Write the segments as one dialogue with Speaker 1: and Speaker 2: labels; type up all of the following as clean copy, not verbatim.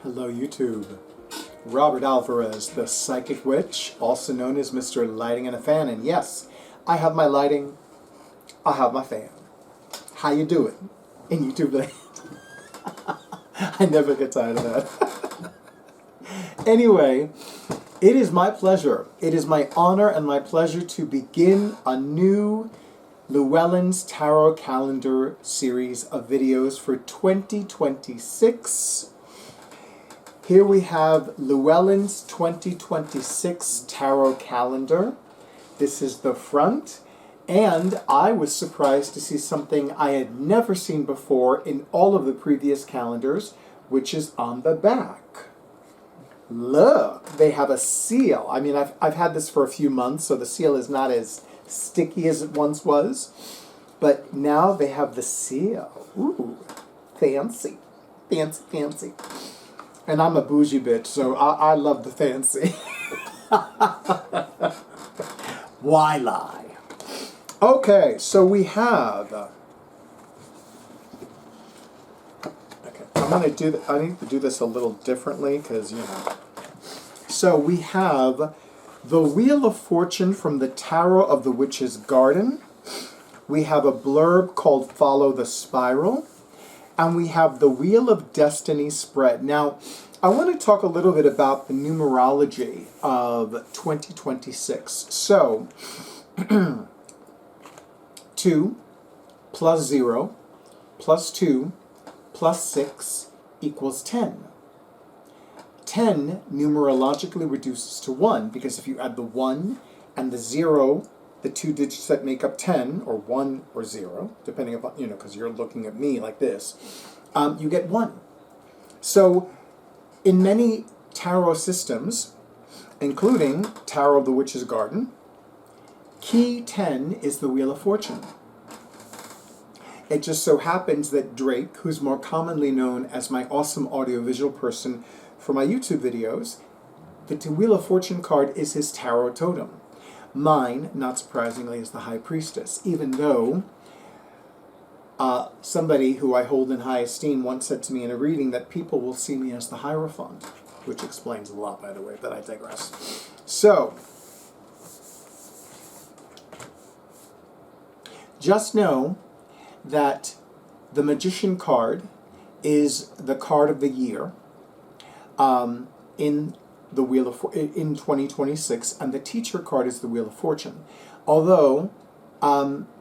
Speaker 1: Hello YouTube. Robert Alvarez, the Psychic Witch, also known as Mr. Lighting and a Fan. And yes, I have my lighting, I have my fan. How you doing in YouTube land? I never get tired of that. Anyway, it is my pleasure, it is my honor and my pleasure to begin a new Llewellyn's Tarot Calendar series of videos for 2026. Here we have Llewellyn's 2026 Tarot Calendar. This is the front, and I was surprised to see something I had never seen before in all of the previous calendars, which is on the back. Look, they have a seal. I mean, I've had this for a few months, so the seal is not as sticky as it once was, but now they have the seal. Ooh, fancy, fancy, fancy. And I'm a bougie bitch, so I love the fancy. Why lie? Okay, so we have. Okay, I'm gonna do. I need to do this a little differently because you know. So we have the Wheel of Fortune from the Tarot of the Witch's Garden. We have a blurb called Follow the Spiral. And we have the Wheel of Destiny spread. Now, I want to talk a little bit about the numerology of 2026. So, 2 plus 0 plus 2 plus 6 equals 10. 10 numerologically reduces to 1, because if you add the 1 and the 0, the two digits that make up 10, or 1 or 0, depending upon, you know, because you're looking at me like this, you get 1. So, in many tarot systems, including Tarot of the Witch's Garden, key 10 is the Wheel of Fortune. It just so happens that Drake, who's more commonly known as my awesome audiovisual person for my YouTube videos, the Wheel of Fortune card is his tarot totem. Mine, not surprisingly, is the High Priestess, even though somebody who I hold in high esteem once said to me in a reading that people will see me as the Hierophant, which explains a lot, by the way, but I digress. So, just know that the Magician card is the card of the year in the Wheel of in 2026, and the Teacher card is the Wheel of Fortune. Although,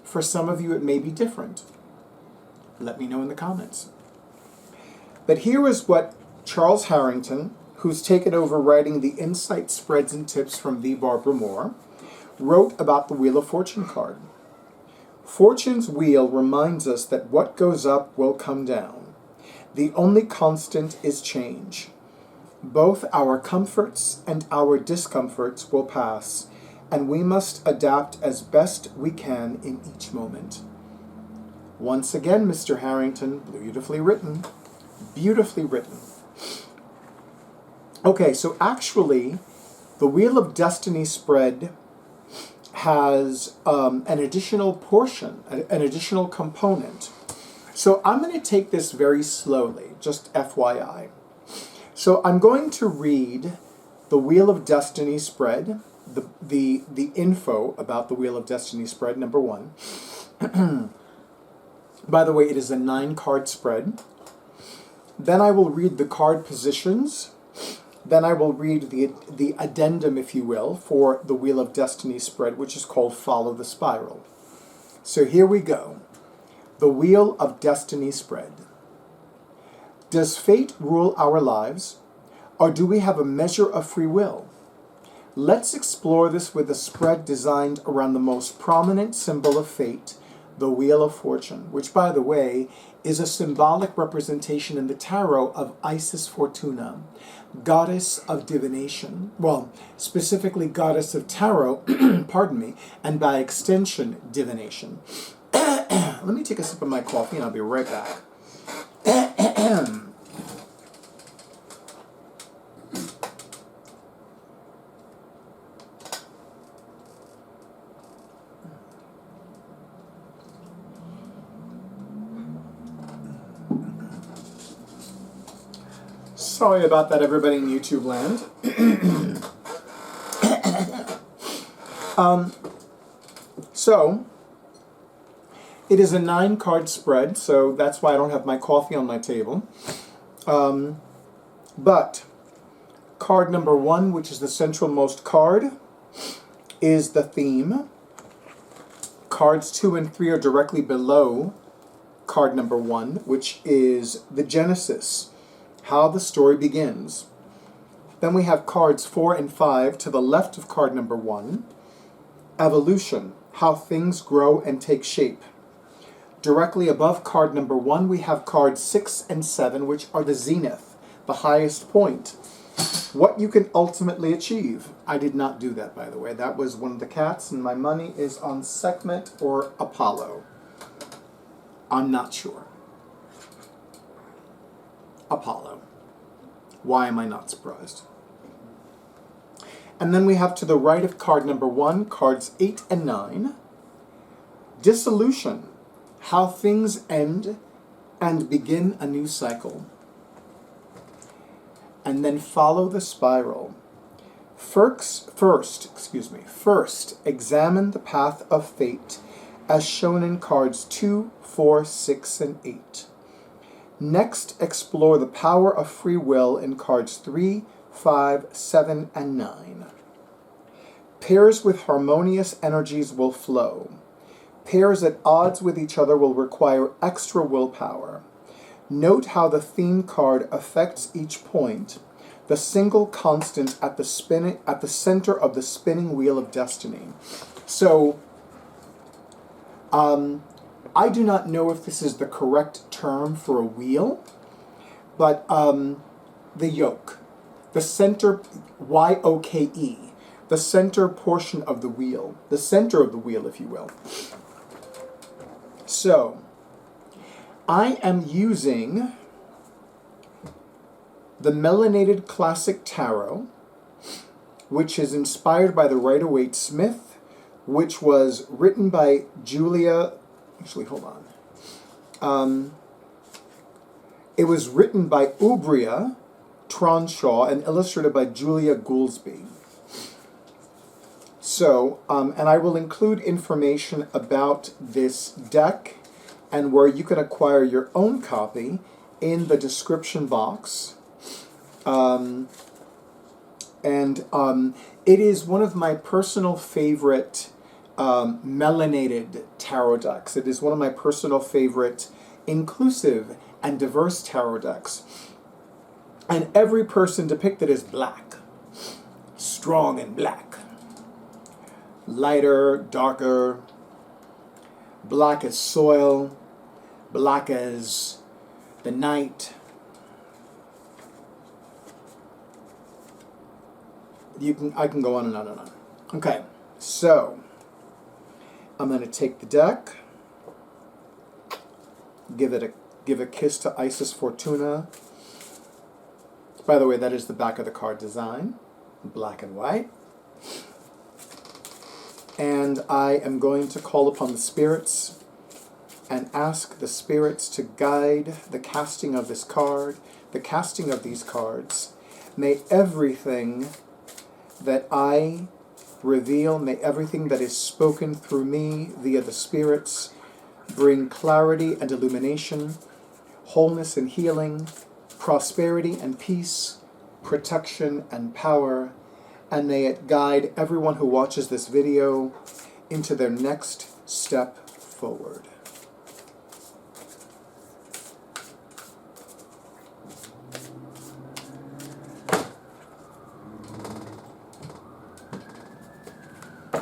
Speaker 1: for some of you it may be different. Let me know in the comments. But here is what Charles Harrington, who's taken over writing the Insight Spreads and Tips from the Barbara Moore, wrote about the Wheel of Fortune card. Fortune's wheel reminds us that what goes up will come down. The only constant is change. Both our comforts and our discomforts will pass, and we must adapt as best we can in each moment. Once again, Mr. Harrington, beautifully written. Beautifully written. Okay, so actually, the Wheel of Destiny spread has an additional portion, an additional component. So I'm going to take this very slowly, just FYI. So I'm going to read the Wheel of Destiny spread, the info about the Wheel of Destiny spread, number 1. By the way, it is a 9-card spread. Then I will read the card positions. Then I will read the addendum, if you will, for the Wheel of Destiny spread, which is called Follow the Spiral. So here we go. The Wheel of Destiny spread. Does fate rule our lives, or do we have a measure of free will? Let's explore this with a spread designed around the most prominent symbol of fate, the Wheel of Fortune, which, by the way, is a symbolic representation in the tarot of Isis Fortuna, goddess of divination, well, specifically goddess of tarot, pardon me, and by extension, divination. Let me take a sip of my coffee and I'll be right back. Sorry about that, everybody in YouTube land. So, it is a 9-card spread, so that's why I don't have my coffee on my table. But card number 1, which is the centralmost card, is the theme. Cards 2 and 3 are directly below card number 1, which is the genesis, how the story begins. Then we have cards 4 and 5 to the left of card number 1, evolution, how things grow and take shape. Directly above card number 1, we have cards 6 and 7, which are the zenith, the highest point, what you can ultimately achieve. I did not do that, by the way. That was one of the cats, and my money is on Sekhmet or Apollo. I'm not sure. Apollo. Why am I not surprised? And then we have to the right of card number 1, cards 8 and 9, dissolution, how things end and begin a new cycle. And then follow the spiral. First, examine the path of fate as shown in cards 2, 4, 6, and 8. Next, explore the power of free will in cards 3, 5, 7, and 9. Pairs with harmonious energies will flow. Pairs at odds with each other will require extra willpower. Note how the theme card affects each point, the single constant at the center of the spinning wheel of destiny. So, I do not know if this is the correct term for a wheel, but the yoke, the center, Y-O-K-E, the center portion of the wheel, the center of the wheel, if you will. So, I am using the Melanated Classic Tarot, which is inspired by the Rider-Waite-Smith, which was written by Julia. Actually, hold on. It was written by Ubria Tronshaw and illustrated by Julia Goulsby. So, and I will include information about this deck and where you can acquire your own copy in the description box. It is one of my personal favorite melanated tarot decks. It is one of my personal favorite inclusive and diverse tarot decks. And every person depicted is black, strong and black, lighter, darker, black as soil, black as the night. I can go on and on and on. Okay, so I'm going to take the deck, give a kiss to Isis Fortuna. By the way, that is the back of the card design, black and white. And I am going to call upon the spirits and ask the spirits to guide the casting of this card, the casting of these cards. May everything that I reveal, may everything that is spoken through me via the spirits bring clarity and illumination, wholeness and healing, prosperity and peace, protection and power, and may it guide everyone who watches this video into their next step forward.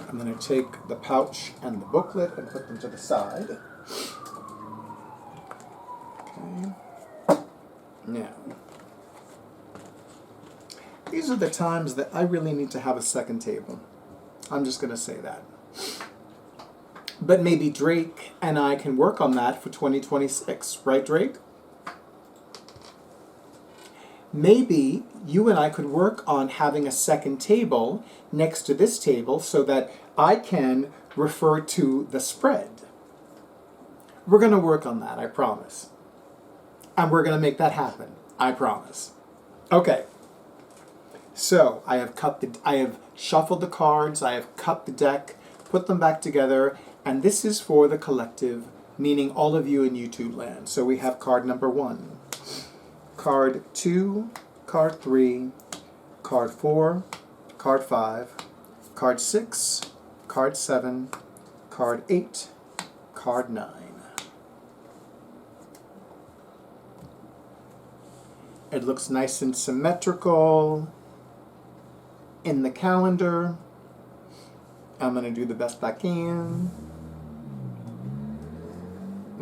Speaker 1: I'm going to take the pouch and the booklet and put them to the side. Okay. Now, these are the times that I really need to have a second table. I'm just going to say that. But maybe Drake and I can work on that for 2026, right, Drake? Maybe you and I could work on having a second table next to this table so that I can refer to the spread. We're going to work on that, I promise. And we're going to make that happen, I promise. Okay. So I have shuffled the cards, I have cut the deck, put them back together, and this is for the collective, meaning all of you in YouTube land. So we have card number 1, card 2, card 3, card 4, card 5, card 6, card 7, card 8, card 9. It looks nice and symmetrical in the calendar. I'm going to do the best I can.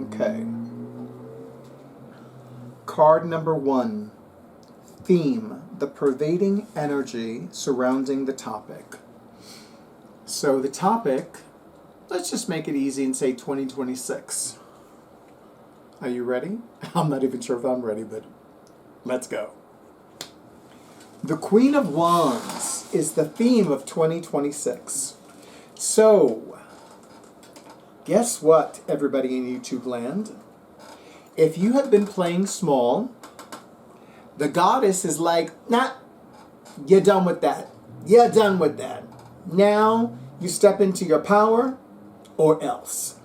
Speaker 1: Okay. Card number 1. Theme, the pervading energy surrounding the topic. So the topic, let's just make it easy and say 2026. Are you ready? I'm not even sure if I'm ready, but let's go. The Queen of Wands is the theme of 2026. So, guess what, everybody in YouTube land? If you have been playing small, the goddess is like, nah, you're done with that. You're done with that. Now, you step into your power, or else.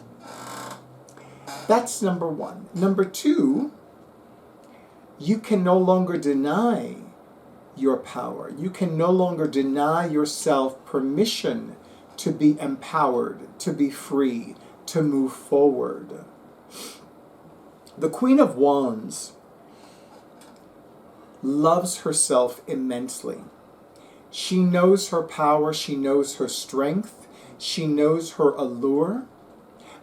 Speaker 1: That's number 1. Number 2, you can no longer deny your power. You can no longer deny yourself permission to be empowered, to be free, to move forward. The Queen of Wands loves herself immensely. She knows her power, she knows her strength, she knows her allure.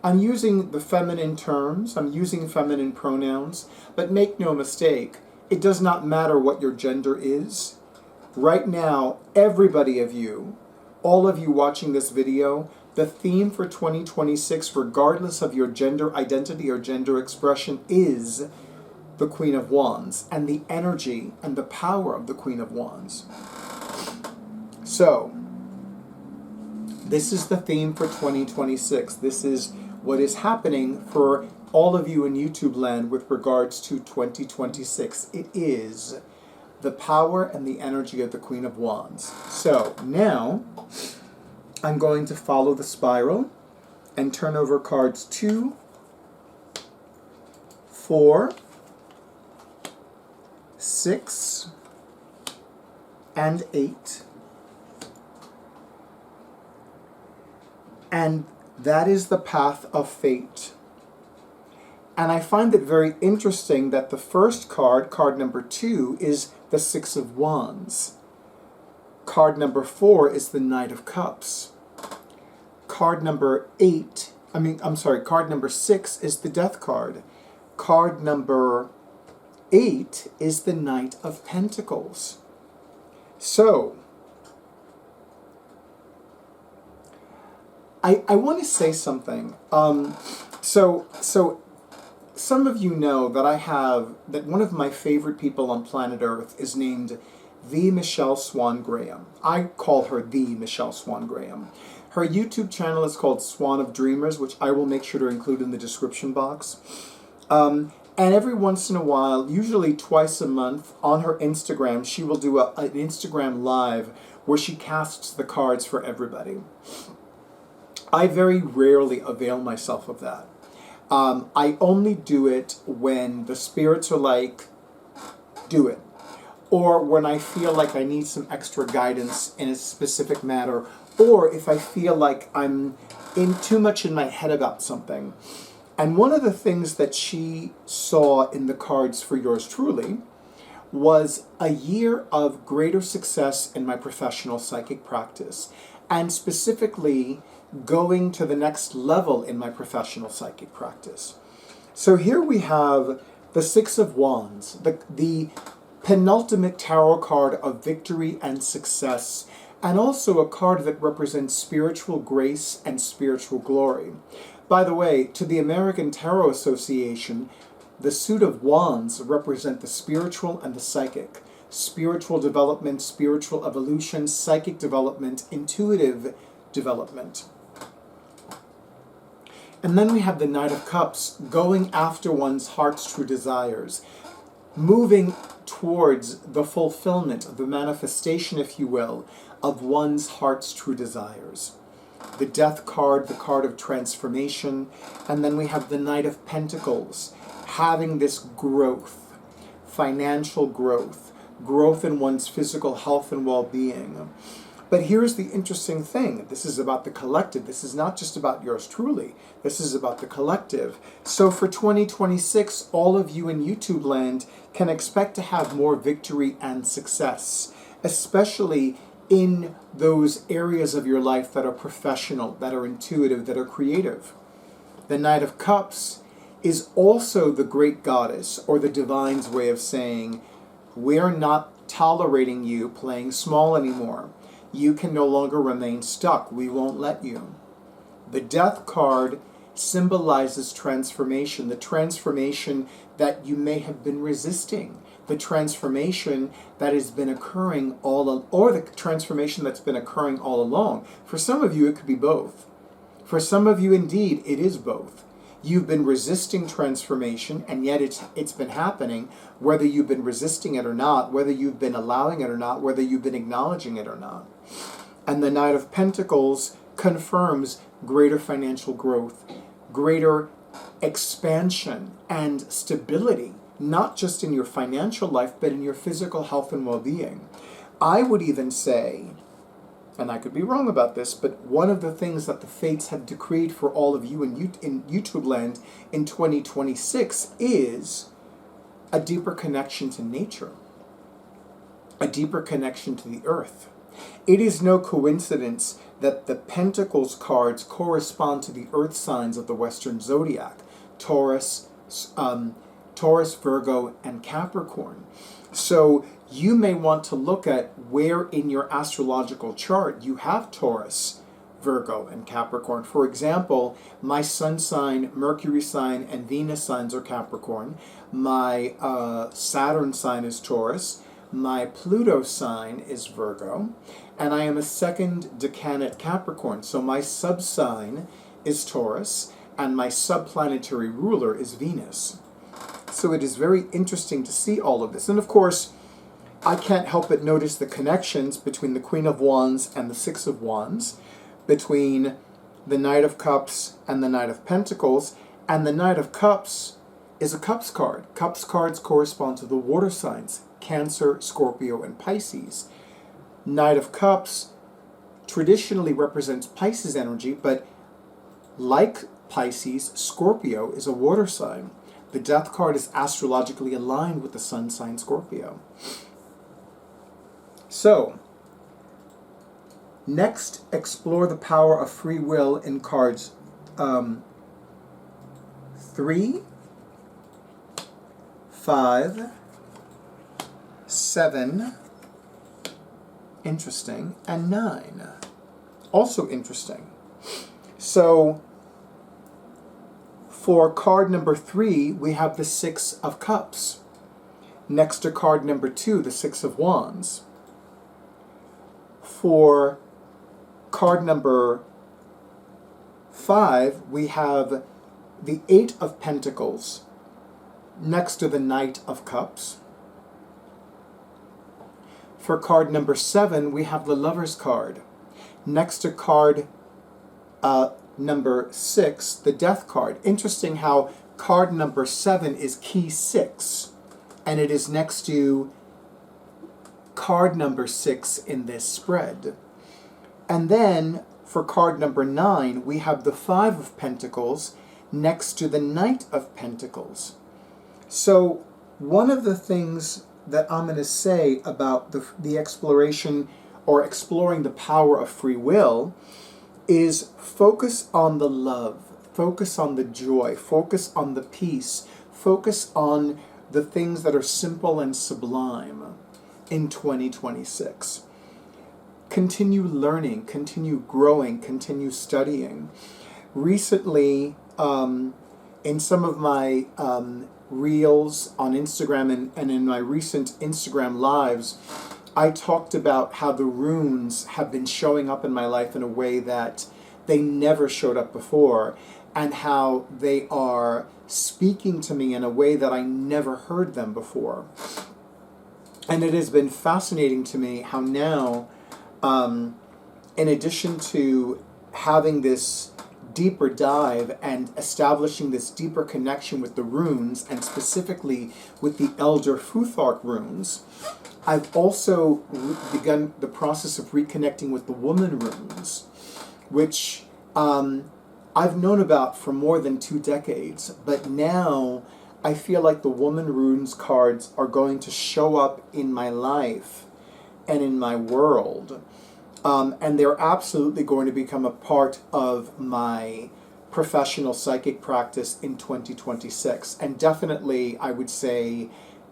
Speaker 1: I'm using the feminine terms, I'm using feminine pronouns, but make no mistake, it does not matter what your gender is. Right now, everybody of you, all of you watching this video, the theme for 2026, regardless of your gender identity or gender expression, is the Queen of Wands and the energy and the power of the Queen of Wands. So, this is the theme for 2026. This is what is happening for all of you in YouTube land with regards to 2026. It is the power and the energy of the Queen of Wands. So now I'm going to follow the spiral and turn over cards 2, 4, 6, and 8. And that is the path of fate. And I find it very interesting that the first card, card number 2, is the 6 of Wands. Card number 4 is the Knight of Cups. Card number 6 is the Death card. Card number 8 is the Knight of Pentacles. So, I want to say something. So some of you know that one of my favorite people on planet Earth is named the Michelle Swan Graham. I call her the Michelle Swan Graham. Her YouTube channel is called Swan of Dreamers, which I will make sure to include in the description box. And every once in a while, usually twice a month, on her Instagram, she will do an Instagram live where she casts the cards for everybody. I very rarely avail myself of that. I only do it when the spirits are like, do it. Or when I feel like I need some extra guidance in a specific matter. Or if I feel like I'm too much in my head about something. And one of the things that she saw in the cards for yours truly was a year of greater success in my professional psychic practice. And specifically, going to the next level in my professional psychic practice. So here we have the 6 of Wands, the penultimate tarot card of victory and success, and also a card that represents spiritual grace and spiritual glory. By the way, to the American Tarot Association, the suit of wands represent the spiritual and the psychic. Spiritual development, spiritual evolution, psychic development, intuitive development. And then we have the Knight of Cups, going after one's heart's true desires, moving towards the fulfillment, the manifestation, if you will, of one's heart's true desires. The Death card, the card of transformation, and then we have the Knight of Pentacles, having this growth, financial growth, growth in one's physical health and well-being. But here's the interesting thing. This is about the collective. This is not just about yours truly. This is about the collective. So for 2026, all of you in YouTube land can expect to have more victory and success, especially in those areas of your life that are professional, that are intuitive, that are creative. The Knight of Cups is also the great goddess, or the divine's way of saying, we're not tolerating you playing small anymore. You can no longer remain stuck. We won't let you. The Death card symbolizes transformation, the transformation that you may have been resisting, the transformation that has been occurring or the transformation that's been occurring all along. For some of you, it could be both. For some of you, indeed, it is both. You've been resisting transformation, and yet it's been happening, whether you've been resisting it or not, whether you've been allowing it or not, whether you've been acknowledging it or not. And the Knight of Pentacles confirms greater financial growth, greater expansion and stability, not just in your financial life, but in your physical health and well-being. I would even say, and I could be wrong about this, but one of the things that the fates have decreed for all of you in YouTube land in 2026 is a deeper connection to nature, a deeper connection to the earth. It is no coincidence that the Pentacles cards correspond to the earth signs of the Western zodiac, Taurus, Virgo, and Capricorn. So you may want to look at where in your astrological chart you have Taurus, Virgo, and Capricorn. For example, my sun sign, Mercury sign, and Venus signs are Capricorn. My Saturn sign is Taurus. My Pluto sign is Virgo. And I am a second decanate Capricorn. So my sub-sign is Taurus, and my subplanetary ruler is Venus. So it is very interesting to see all of this. And of course, I can't help but notice the connections between the Queen of Wands and the Six of Wands, between the Knight of Cups and the Knight of Pentacles. And the Knight of Cups is a Cups card. Cups cards correspond to the water signs, Cancer, Scorpio, and Pisces. Knight of Cups traditionally represents Pisces energy, but like Pisces, Scorpio is a water sign. The Death card is astrologically aligned with the sun sign Scorpio. So, next, explore the power of free will in cards 3, 5, 7, interesting, and 9, also interesting. So, for card number 3, we have the Six of Cups. Next to card number 2, the Six of Wands. For card number 5, we have the Eight of Pentacles next to the Knight of Cups. For card number 7, we have the Lover's card. Next to card number 6, the Death card. Interesting how card number 7 is key 6, and it is next to card number 6 in this spread. And then for card number 9, we have the Five of Pentacles next to the Knight of Pentacles. So one of the things that I'm going to say about the exploration or exploring the power of free will is focus on the love, focus on the joy, focus on the peace, focus on the things that are simple and sublime in 2026. Continue learning, continue growing, continue studying. Recently, in some of my reels on Instagram and in my recent Instagram lives, I talked about how the runes have been showing up in my life in a way that they never showed up before, and how they are speaking to me in a way that I never heard them before. And it has been fascinating to me how now, in addition to having this deeper dive and establishing this deeper connection with the runes, and specifically with the Elder Futhark runes, I've also begun the process of reconnecting with the woman runes, which I've known about for more than 2 decades, but now I feel like the woman runes cards are going to show up in my life and in my world. And they're absolutely going to become a part of my professional psychic practice in 2026. And definitely, I would say,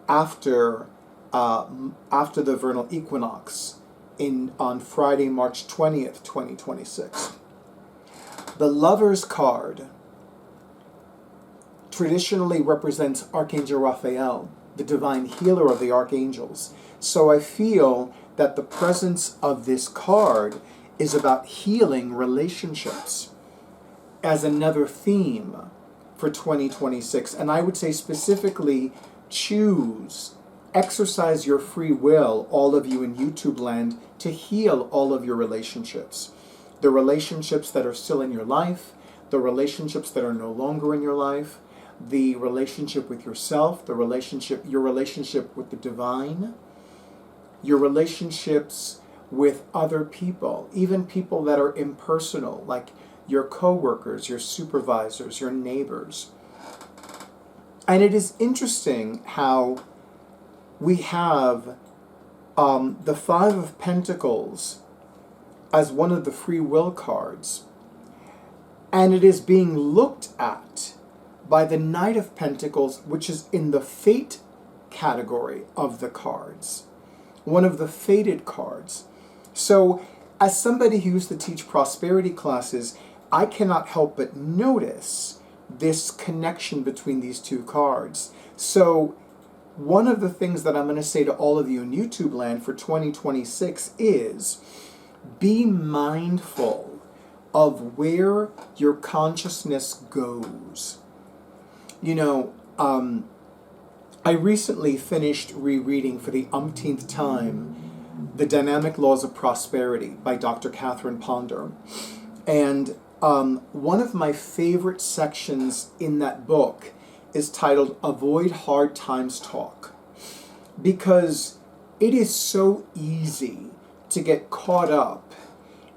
Speaker 1: after the vernal equinox on Friday, March 20th, 2026. The Lover's card traditionally represents Archangel Raphael, the divine healer of the archangels. So I feel that the presence of this card is about healing relationships as another theme for 2026. And I would say specifically exercise your free will, all of you in YouTube land, to heal all of your relationships. The relationships that are still in your life, the relationships that are no longer in your life, the relationship with yourself, your relationship with the divine, your relationships with other people, even people that are impersonal, like your co-workers, your supervisors, your neighbors. And it is interesting how we have the Five of Pentacles as one of the free will cards, and it is being looked at by the Knight of Pentacles, which is in the fate category of the cards, one of the fated cards. So as somebody who used to teach prosperity classes, I cannot help but notice this connection between these two cards. So one of the things that I'm going to say to all of you in YouTube land for 2026 is be mindful of where your consciousness goes. You know, I recently finished rereading for the umpteenth time The Dynamic Laws of Prosperity by Dr. Catherine Ponder. And one of my favorite sections in that book is titled Avoid Hard Times Talk, because it is so easy to get caught up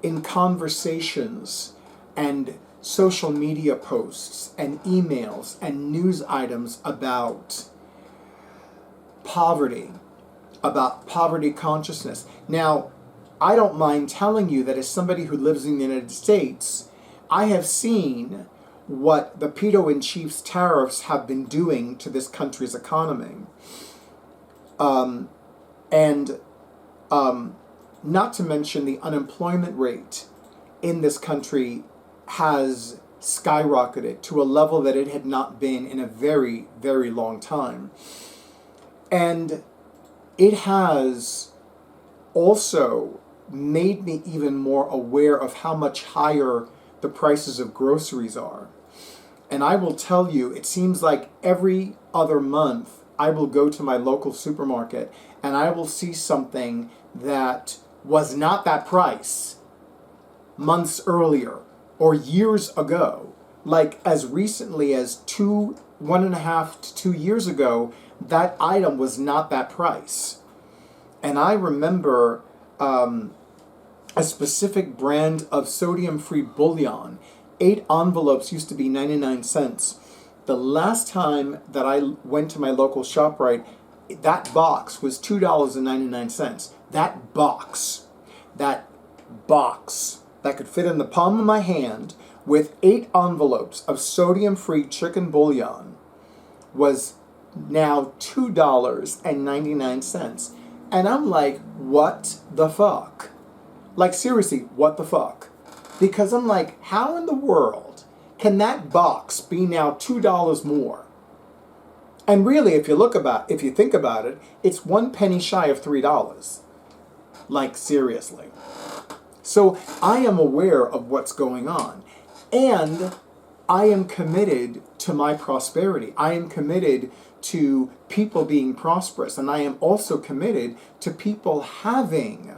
Speaker 1: in conversations and social media posts and emails and news items about poverty consciousness. Now, I don't mind telling you that as somebody who lives in the United States, I have seen what the Pedo-in-Chief's tariffs have been doing to this country's economy. Not to mention the unemployment rate in this country has skyrocketed to a level that it had not been in a very, very long time. And it has also made me even more aware of how much higher the prices of groceries are. And I will tell you, it seems like every other month I will go to my local supermarket and I will see something that was not that price months earlier or years ago. Like as recently as 1.5 to 2 years ago, that item was not that price. And I remember a specific brand of sodium-free bouillon. 8 envelopes used to be 99 cents. The last time that I went to my local ShopRite, that box was $2.99. That box that could fit in the palm of my hand with 8 envelopes of sodium-free chicken bouillon was now $2.99. And I'm like, what the fuck? Like, seriously, what the fuck? Because I'm like, how in the world can that box be now $2 more? And really, if you think about it, it's 1 penny shy of $3. Like, seriously. So I am aware of what's going on. And I am committed to my prosperity. I am committed to people being prosperous. And I am also committed to people having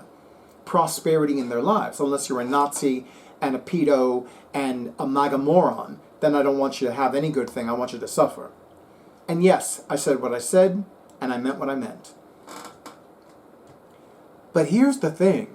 Speaker 1: prosperity in their lives. Unless you're a Nazi and a pedo and a MAGA moron, then I don't want you to have any good thing. I want you to suffer. And yes, I said what I said, and I meant what I meant. But here's the thing.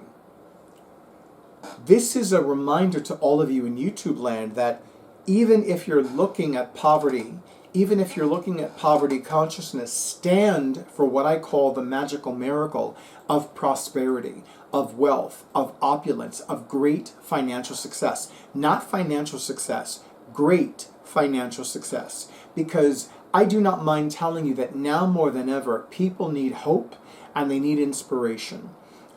Speaker 1: This is a reminder to all of you in YouTube land that even if you're looking at poverty, even if you're looking at poverty consciousness, stand for what I call the magical miracle of prosperity, of wealth, of opulence, of great financial success. Not financial success, great financial success. Because I do not mind telling you that now more than ever, people need hope and they need inspiration.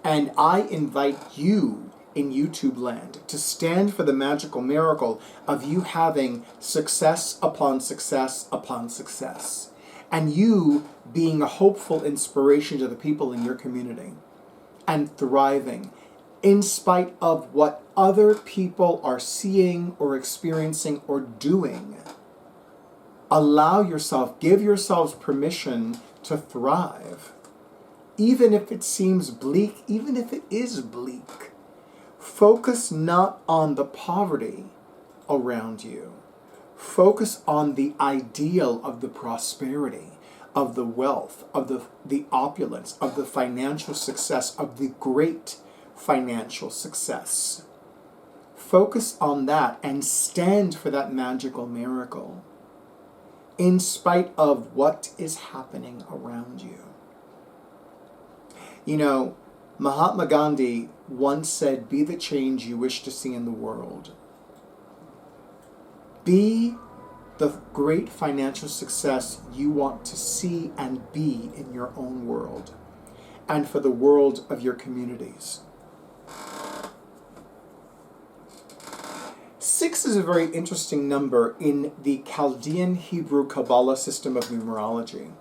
Speaker 1: And I invite you in YouTube land to stand for the magical miracle of you having success upon success upon success. And you being a hopeful inspiration to the people in your community and thriving in spite of what other people are seeing or experiencing or doing. Allow yourself, give yourselves permission to thrive. Even if it seems bleak, even if it is bleak. Focus not on the poverty around you. Focus on the ideal of the prosperity, of the wealth, of the opulence, of the financial success, of the great financial success. Focus on that and stand for that magical miracle in spite of what is happening around you. You know, Mahatma Gandhi once said, "Be the change you wish to see in the world." Be the great financial success you want to see and be in your own world and for the world of your communities. 6 is a very interesting number in the Chaldean Hebrew Kabbalah system of numerology.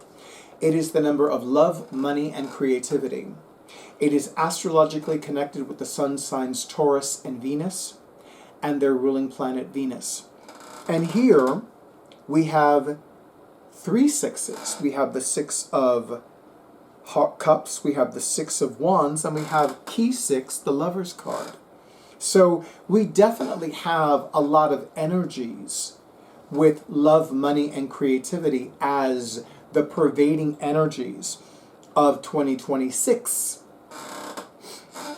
Speaker 1: It is the number of love, money, and creativity. It is astrologically connected with the sun signs Taurus and Venus and their ruling planet Venus. And here we have 3 sixes. We have the 6 of cups, we have the 6 of wands, and we have key 6, the lover's card. So we definitely have a lot of energies with love, money, and creativity as the pervading energies of 2026.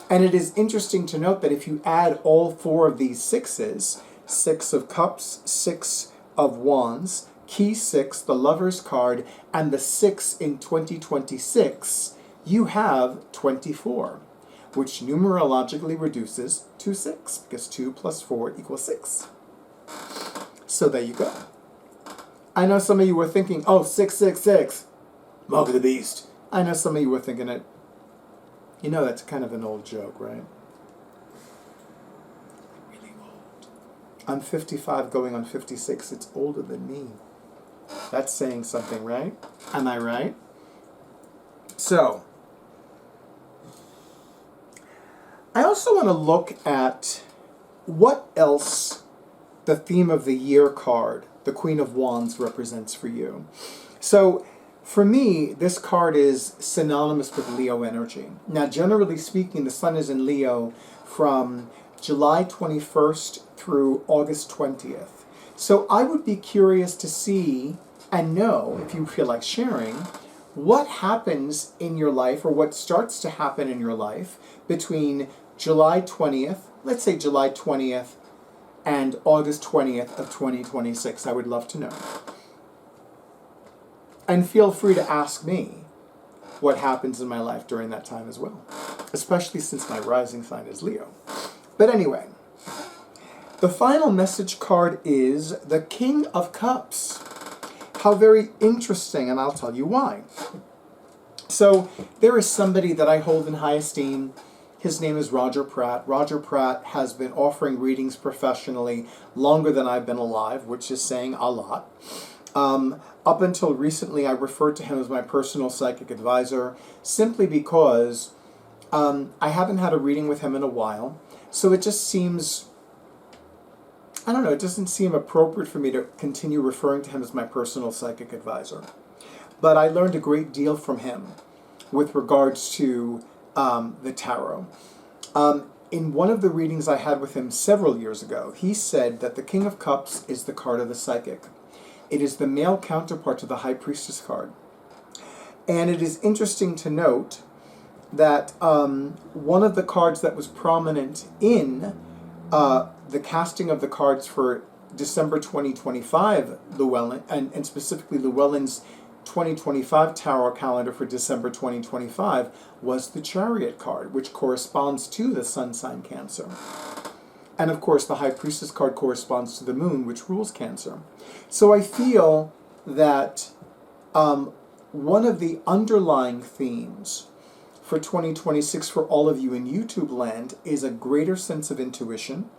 Speaker 1: And it is interesting to note that if you add all 4 of these 6s, 6 of cups, 6 of wands, key 6, the lover's card, and the 6 in 2026, you have 24, which numerologically reduces to 6, because 2 plus 4 equals 6. So there you go. I know some of you were thinking, oh, 666, mark of the beast. I know some of you were thinking it. You know that's kind of an old joke, right? Really old. I'm 55 going on 56. It's older than me. That's saying something, right? Am I right? So, I also want to look at what else the theme of the year card, the Queen of Wands, represents for you. So, for me, this card is synonymous with Leo energy. Now, generally speaking, the sun is in Leo from July 21st through August 20th. So I would be curious to see and know, if you feel like sharing, what happens in your life or what starts to happen in your life between July 20th, let's say July 20th, and August 20th of 2026. I would love to know. And feel free to ask me what happens in my life during that time as well, especially since my rising sign is Leo. But anyway, the final message card is the King of Cups. How very interesting, and I'll tell you why. So there is somebody that I hold in high esteem. His name is Roger Pratt. Roger Pratt has been offering readings professionally longer than I've been alive, which is saying a lot. Up until recently, I referred to him as my personal psychic advisor simply because I haven't had a reading with him in a while. So it just seems I don't know, it doesn't seem appropriate for me to continue referring to him as my personal psychic advisor. But I learned a great deal from him with regards to the tarot. In one of the readings I had with him several years ago, he said that the King of Cups is the card of the psychic. It is the male counterpart to the High Priestess card. And it is interesting to note that one of the cards that was prominent in the casting of the cards for December 2025 Llewellyn, and specifically Llewellyn's 2025 tarot calendar for December 2025, was the Chariot card, which corresponds to the sun sign Cancer. And of course, the High Priestess card corresponds to the moon, which rules Cancer. So I feel that one of the underlying themes for 2026 for all of you in YouTube land is a greater sense of intuition,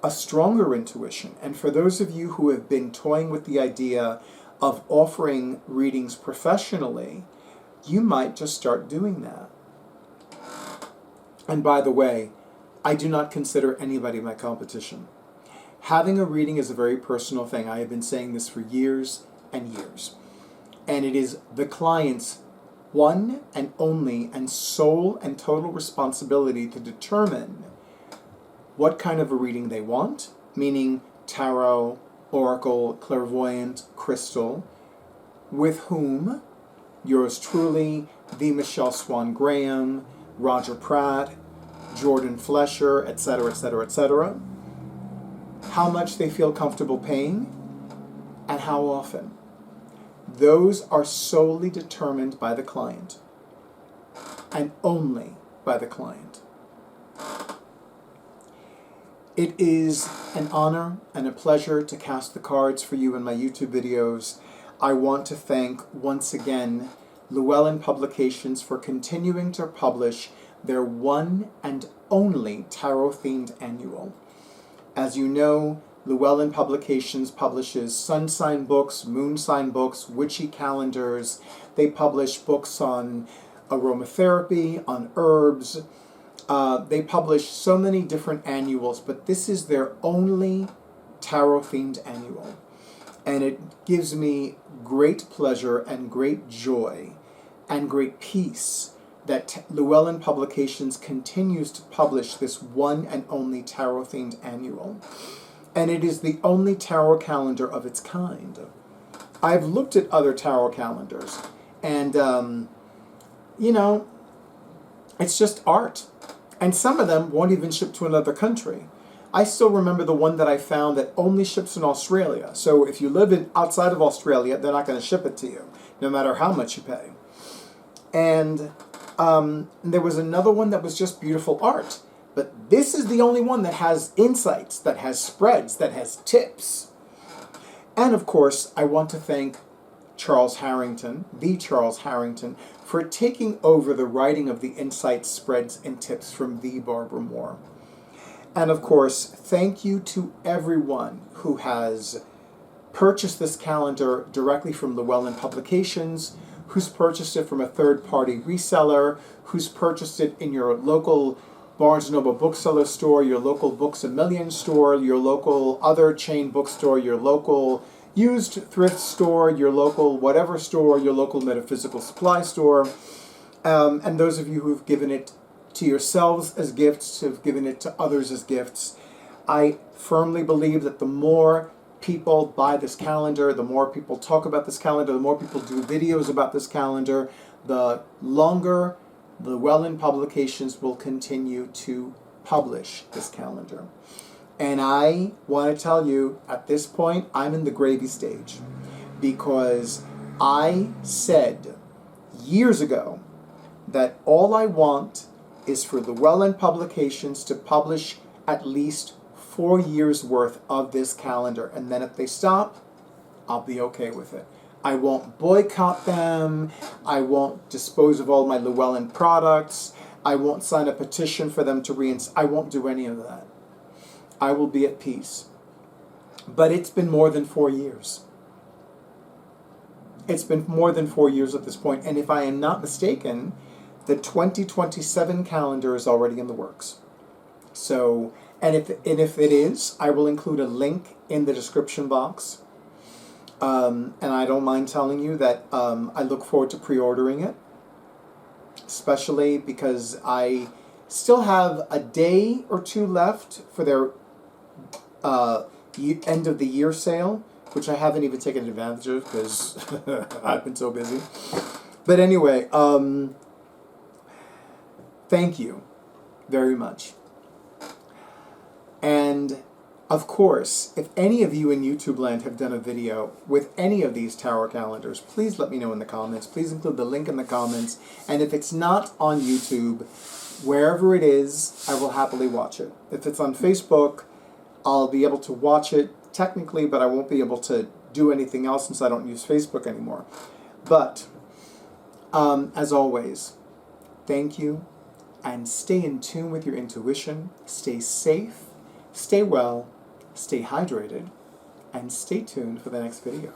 Speaker 1: a stronger intuition. And for those of you who have been toying with the idea of offering readings professionally, you might just start doing that. And by the way, I do not consider anybody my competition. Having a reading is a very personal thing. I have been saying this for years and years. And it is the client's one and only and sole and total responsibility to determine what kind of a reading they want, meaning tarot, oracle, clairvoyant, crystal, with whom yours truly, the Michelle Swan Graham, Roger Pratt, Jordan Flesher, etc., etc., etc., how much they feel comfortable paying, and how often. Those are solely determined by the client, and only by the client. It is an honor and a pleasure to cast the cards for you in my YouTube videos. I want to thank once again Llewellyn Publications for continuing to publish their one and only tarot-themed annual. As you know, Llewellyn Publications publishes sun sign books, moon sign books, witchy calendars. They publish books on aromatherapy, on herbs. They publish so many different annuals, but this is their only tarot-themed annual. And it gives me great pleasure and great joy and great peace that Llewellyn Publications continues to publish this one and only tarot-themed annual. And it is the only tarot calendar of its kind. I've looked at other tarot calendars, and, it's just art. And some of them won't even ship to another country. I still remember the one that I found that only ships in Australia. So if you live outside of Australia, they're not going to ship it to you, no matter how much you pay. And there was another one that was just beautiful art. But this is the only one that has insights, that has spreads, that has tips. And of course, I want to thank Charles Harrington, the Charles Harrington, for taking over the writing of the insights, spreads, and tips from the Barbara Moore. And of course, thank you to everyone who has purchased this calendar directly from Llewellyn Publications, who's purchased it from a third-party reseller, who's purchased it in your local Barnes & Noble bookseller store, your local Books A Million store, your local other chain bookstore, your local used thrift store, your local whatever store, your local metaphysical supply store, and those of you who've given it to yourselves as gifts, who've given it to others as gifts. I firmly believe that the more people buy this calendar, the more people talk about this calendar, the more people do videos about this calendar, the longer Llewellyn Publications will continue to publish this calendar. And I want to tell you, at this point, I'm in the gravy stage, because I said years ago that all I want is for Llewellyn Publications to publish at least 4 years worth of this calendar. And then if they stop, I'll be okay with it. I won't boycott them. I won't dispose of all my Llewellyn products. I won't sign a petition for them to I won't do any of that. I will be at peace. But it's been more than 4 years. It's been more than 4 years at this point. And if I am not mistaken, the 2027 calendar is already in the works. So And if it is, I will include a link in the description box. And I don't mind telling you that I look forward to pre-ordering it, especially because I still have a day or two left for their end of the year sale, which I haven't even taken advantage of because I've been so busy. But anyway, thank you very much. And of course, if any of you in YouTube land have done a video with any of these tarot calendars, please let me know in the comments. Please include the link in the comments. And if it's not on YouTube, wherever it is, I will happily watch it. If it's on Facebook, I'll be able to watch it technically, but I won't be able to do anything else since I don't use Facebook anymore. But, as always, thank you, and stay in tune with your intuition, stay safe, stay well, stay hydrated, and stay tuned for the next video.